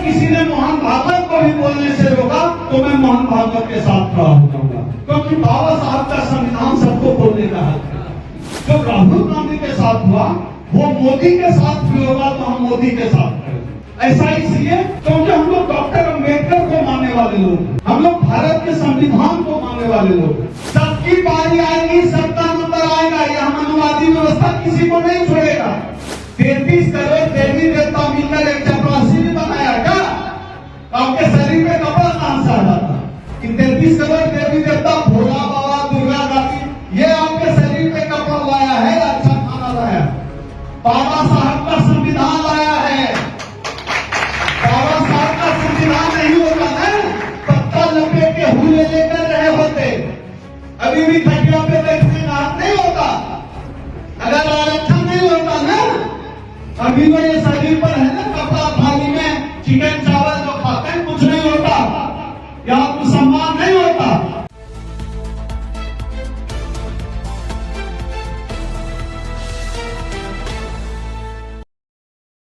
किसी ने मोहन भागवत को भी बोलने से रोका तो मैं मोहन भागवत के साथ खड़ा हो जाऊंगा, क्योंकि बाबा साहब का संविधान सबको बोलने का हक है। जो राहुल गांधी के साथ हुआ वो मोदी के साथ भी होगा तो हम मोदी के साथ करेंगे। ऐसा इसलिए क्योंकि हम लोग डॉक्टर अम्बेडकर को मानने वाले लोग हैं, हम लोग भारत के संविधान को मानने वाले लोग हैं। सबकी बारी आएगी, सबका नंबर आएगा, यह मनुवादी व्यवस्था किसी को नहीं छोड़ेगा। 33 करोड़ देवी देवता मिलकर एक चपरासी भी बनाया क्या? आपके शरीर में कपड़ा कहां से आ जाता कि 33 करोड़ देवी देवता, भोला बाबा, दुर्गा काली, ये आपके शरीर में कपड़ा लाया है, अच्छा खाना लाया, बाबा साहब का संविधान लाया है। बाबा साहब का संविधान नहीं होता ना, पत्ता लपेट के हुए लेकर रहे होते, अभी भी खटिया पे बैठने का हक नहीं होता। अगर आरक्षण नहीं होता ना, अभी वो ये शरीर पर है ना कपड़ा, थाली में चिकन चावल जो खाते हैं, कुछ नहीं होता, या आपको सम्मान नहीं होता।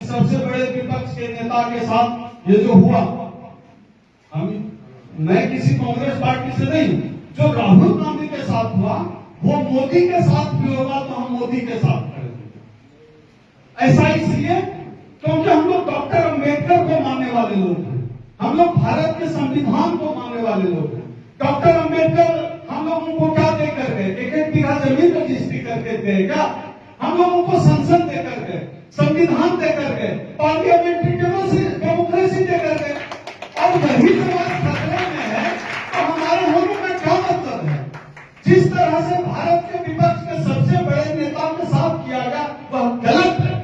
सबसे बड़े विपक्ष के नेता के साथ ये जो हुआ, मैं किसी कांग्रेस पार्टी से नहीं, जो राहुल गांधी के साथ हुआ वो मोदी के साथ भी होगा तो हम मोदी के साथ करेंगे। ऐसा इसलिए क्योंकि हम लोग डॉक्टर अम्बेडकर को मानने वाले लोग हैं, हम लोग भारत के संविधान को मानने वाले लोग हैं। डॉक्टर अम्बेडकर हम लोगों को क्या देकर गए? एक बीघा जमीन रजिस्ट्री करके गए क्या? हम लोगों को संसद देकर गए, संविधान देकर गए, पार्लियामेंट्री डेमोक्रेसी देकर गए, और वही जब खतरे में है तो हमारे होने का क्या मतलब है? जिस तरह से भारत के विपक्ष के सबसे बड़े नेताओं के साथ किया गया वह गलत है,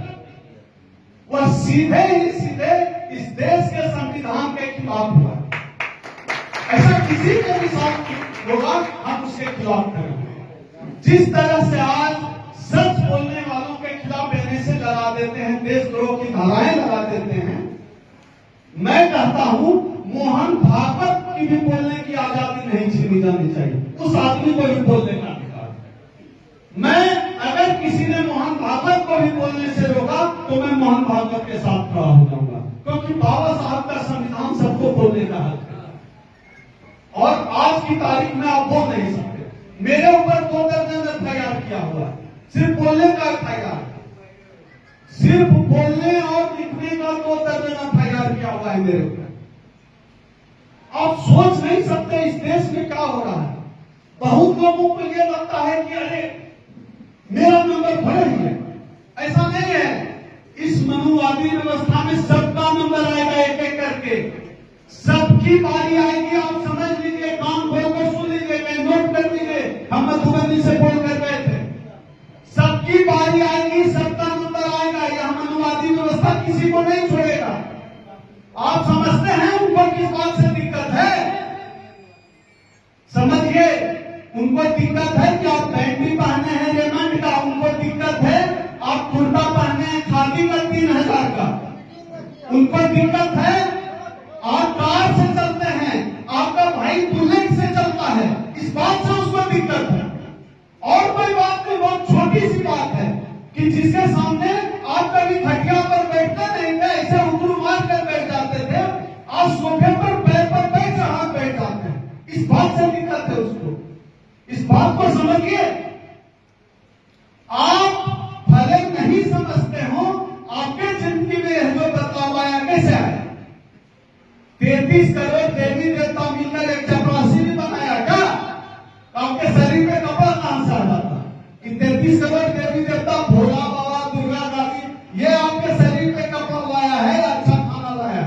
वह सीधे ही सीधे इस देश के संविधान के खिलाफ हुआ। ऐसा किसी के भी साथ होगा हम उसके खिलाफ करेंगे। जिस तरह से आज सच बोलने वालों के खिलाफ एनएसए लगा देते हैं, देशद्रोह की धाराएं लगा देते हैं, मैं कहता हूं मोहन भागवत की भी बोलने की आजादी नहीं छीनी जानी चाहिए, उस आदमी को भी बोलने का अधिकार है। मैं अगर किसी ने मोहन भागवत को भी बोलने से रोका तो मैं मोहन भागवत के साथ खड़ा हो जाऊंगा, क्योंकि बाबा साहब का संविधान सबको बोलने का हक है। और आज की तारीख में आप बोल नहीं सकते। मेरे ऊपर 2 दर्जन एफआईआर किया हुआ है, सिर्फ बोलने का एफआईआर, सिर्फ बोलने और लिखने का 2 दर्जन एफआईआर किया हुआ है मेरे ऊपर। आप सोच नहीं सकते इस देश में क्या हो रहा है। बहुत लोगों को यह लगता है कि अरे मेरा नंबर भरे ही है, ऐसा नहीं है। इस मनुवादी व्यवस्था में सबका नंबर आएगा, एक एक करके सबकी बारी आएगी। आप समझ लीजिए, कान खोल कर सुन लीजिए, नोट कर लीजिए, हम मधुबनी से बोल कर गए थे, सबकी बारी आएगी, सबका नंबर आएगा। यह मनुवादी व्यवस्था किसी को नहीं छोड़ेगा। आप समझते हैं उनको किस बात से दिक्कत है? समझिए, उनको दिक्कत है कि आप पैंटी पहने हैं रेमंड का, उनको दिक्कत है आप कुर्ता पहने हैं खादी का 3000 का, उनको दिक्कत है आप कार से चलते हैं, आपका भाई बुलेट से चलता है, इस बात से उसको दिक्कत है। और कोई बात नहीं, बहुत छोटी सी बात है कि जिसके सामने आप कभी खटिया पर बैठते नहीं थे, ऐसे उतरू मार कर बैठ जाते थे, आज सोफे पर पैर पर बैठ हाथ बैठ जाते हैं, इस बात से दिक्कत है उसको। इस बात को समझिए। आप भले नहीं समझते हो, आपके जिंदगी में यह जो बदलाव आया कैसे आया? 33 करोड़ देवी देवता मिलकर एक चपरासी भी बनाया क्या? आपके शरीर में कपड़ा कहां से आ जाता कि 33 करोड़ देवी देवता, भोला बाबा, दुर्गा काली, ये आपके शरीर में कपड़ा लाया है, अच्छा खाना लाया,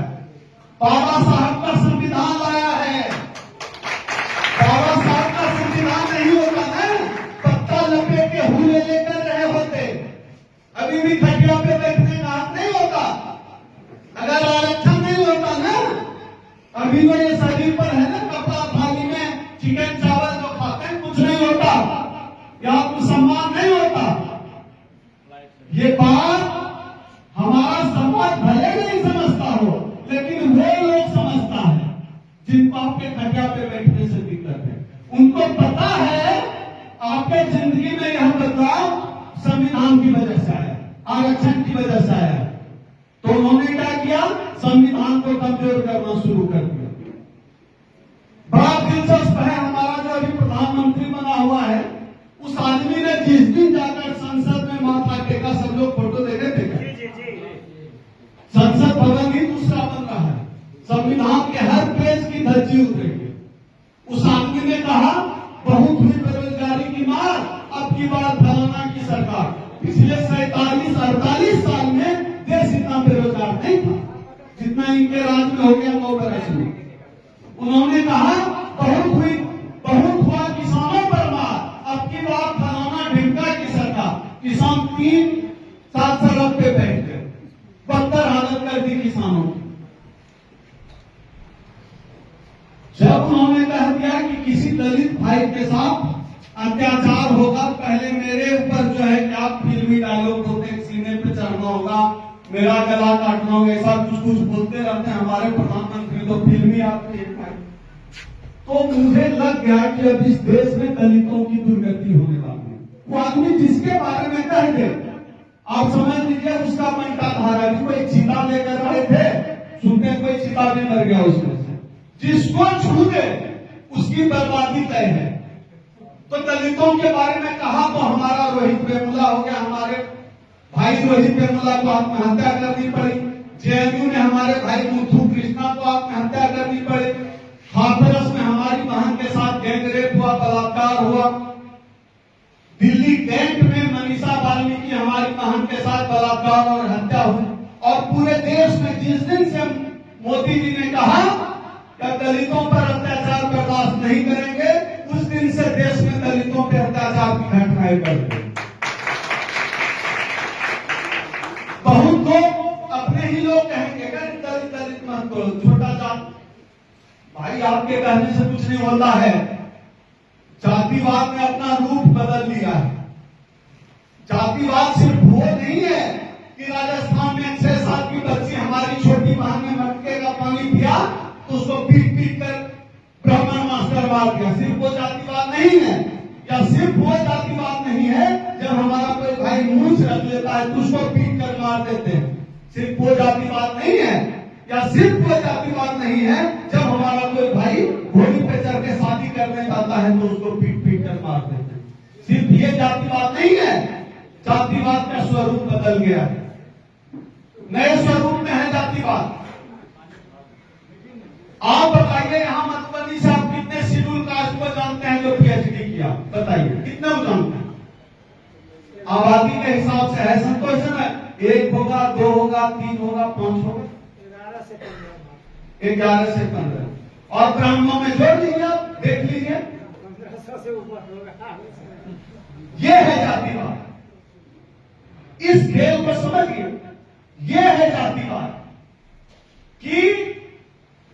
बाबा साहब का संविधान लाया है। बाबा साहब का संविधान नहीं होता ना, पत्ता लपेट के हुए लेकर रहे होते, अभी भी खटिया पे बैठने का हक नहीं होता। अगर आरक्षण नहीं होता ना, अभी वो ये शरीर पर है ना कपड़ा, थाली में चिकन चावल जो खाते हैं, कुछ नहीं होता, या आपको सम्मान नहीं होता। ये बात हमारा समाज भले नहीं समझता हो, लेकिन वे लोग समझता है जिनको आपके खटिया पे बैठने से दिक्कत है। उनको पता है आपके जिंदगी में यह बदलाव संविधान की वजह से आया, आरक्षण की वजह से आया, तो उन्होंने क्या किया? संविधान संविधान को कमजोर करना शुरू कर दिया। बड़ा दिलचस्प है, हमारा जो अभी प्रधानमंत्री बना हुआ है, उस आदमी ने जिस दिन जाकर संसद में माथा टेका, सब लोग फोटो देखे थे क्या? संसद भवन ही दूसरा बन रहा है, संविधान के हर पेज की धज्जी उतरेगी। उस आदमी ने कहा बहुत हुई बेरोजगारी की मार, अब की बार फलाना की सरकार। पिछले 47-48 साल में देश इतना बेरोजगार नहीं था जितना इनके राज में हो गया 9 बरस में। उन्होंने कहा बहुत हुआ किसानों पर मार, अब की बार फलाना ढिमका की सरकार। किसान 3-7 सड़क पे बैठ गए, बदतर हालत कर दी किसानों की। जब उन्होंने कह दिया कि किसी दलित भाई के साथ अत्याचार होगा, पहले मेरे ऊपर जो है क्या फिल्मी डायलॉग बोलते हैं, सीने पे चढ़ना होगा, मेरा गला काटना होगा, ऐसा कुछ बोलते रहते हैं हमारे प्रधानमंत्री, तो फिल्मी आदमी है। तो मुझे लग गया कि अब इस देश में दलितों की दुर्गति होने वाली है। वो आदमी जिसके बारे में कह दे, आप समझ लीजिए उसका मन का धारा। कोई चीता लेकर आए थे, सुनते कोई चीता भी मर गया उसमें से। जिसको छू दे उसकी बर्बादी तय है। तो दलितों के बारे में कहा तो हमारा रोहित वेमुला हो गया, हमारे भाई रोहित वेमुला को आत्महत्या करनी पड़ी। जेएनयू ने हमारे भाई मुथु कृष्णा को आत्महत्या करनी पड़ी। हाथरस में हमारी बहन के साथ गैंगरेप हुआ, बलात्कार हुआ। दिल्ली कैंट में मनीषा वाल्मीकि हमारी बहन के साथ बलात्कार और हत्या हुई। और पूरे देश में जिस दिन से मोदी जी ने कहा कि दलितों पर अत्याचार बर्दाश्त नहीं करेंगे, उस दिन से देश में दलितों पर अत्याचार की घटनाएं बढ़ गई। बहुत लोग अपने ही लोग कहेंगे दलित दलित मत करो, छोटा जात। भाई आपके कहने से कुछ नहीं होता है। जातिवाद ने अपना रूप बदल लिया है। जातिवाद सिर्फ वो नहीं है कि राजस्थान में 6 साल की बच्ची हमारी छोटी बहन ने मटके का पानी पिया तो उसको पीट पीट कर ब्राह्मण मास्टर मार दिया। सिर्फ वो जातिवाद नहीं है, या सिर्फ वो जातिवाद नहीं है जब हमारा कोई भाई मूंछ रख लेता है तो उसको पीट कर मार देते हैं। सिर्फ वो जातिवाद नहीं है, या सिर्फ वो जातिवाद नहीं है जब हमारा कोई भाई घोड़ी पे चढ़ के शादी करने जाता है तो उसको पीट पीट कर मार देते हैं। सिर्फ ये जातिवाद नहीं है, जातिवाद का स्वरूप बदल गया है। नए स्वरूप में है जातिवाद। आप बताइए यहाँ मधुबनी से आप कितने शेड्यूल कास्ट को जानते हैं जो पीएचडी किया? बताइए कितने को जानते हैं? आबादी के हिसाब से है संतोष है, 1 होगा, 2 होगा, 3 होगा, 5 होगा, 11 से 15। और ब्राह्मणों में जोड़ लीजिए, आप देख लीजिए, 1500 से ऊपर होगा। ये है जातिवाद। इस खेल को समझिए, ये है जातिवाद कि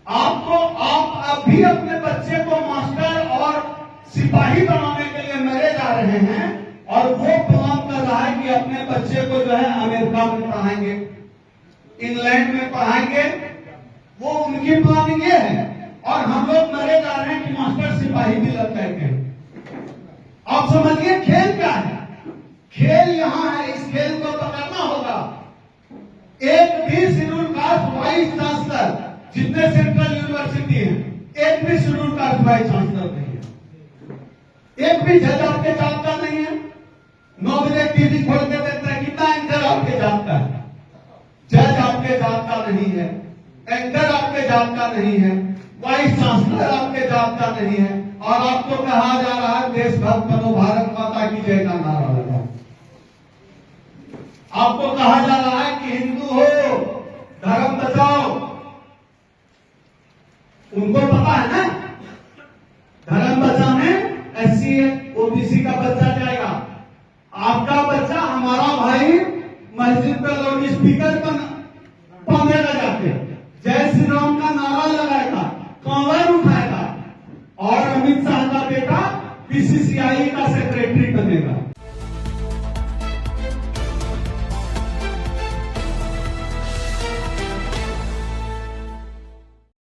आप भी अपने बच्चे को मास्टर और सिपाही बनाने के लिए मरे जा रहे हैं, और वो प्लान कर रहा है कि अपने बच्चे को जो है अमेरिका में पढ़ाएंगे, इंग्लैंड में पढ़ाएंगे। वो उनकी प्लानिंग ये है, और हम लोग मरे जा रहे हैं कि मास्टर सिपाही भी लग जाएंगे। आप समझिए खेल क्या है। खेल यहां है, इस खेल को पकड़ना होगा। एक भी शेड्यूल कास्ट वाइस चांसलर, जितने सेंट्रल यूनिवर्सिटी हैं, एक भी शेड्यूल कास्ट वाइस चांसलर नहीं है। एक भी जज आपके जात का नहीं है। 9 बजे टीवी खोल के देखते हैं, कितना एंकर आपके जात का है? जज आपके जात का नहीं है, एंकर आपके जात का नहीं है, वाइस चांसलर आपके जात का नहीं है, और आपको कहा जा रहा है देशभक्त बनो, भारत माता की जय का नारा लगाओ। आपको कहा जा रहा है कि हिंदू हो, धर्म बचाओ। उनको पता है ना, धर्म बचाने एससी ओबीसी का बच्चा जाएगा। आपका बच्चा, हमारा भाई मस्जिद पे लाउड स्पीकर बांधेगा, जाके जय श्री राम का नारा लगाएगा, कांवर उठाएगा, और अमित शाह का बेटा बीसीसीआई का सेक्रेटरी बनेगा।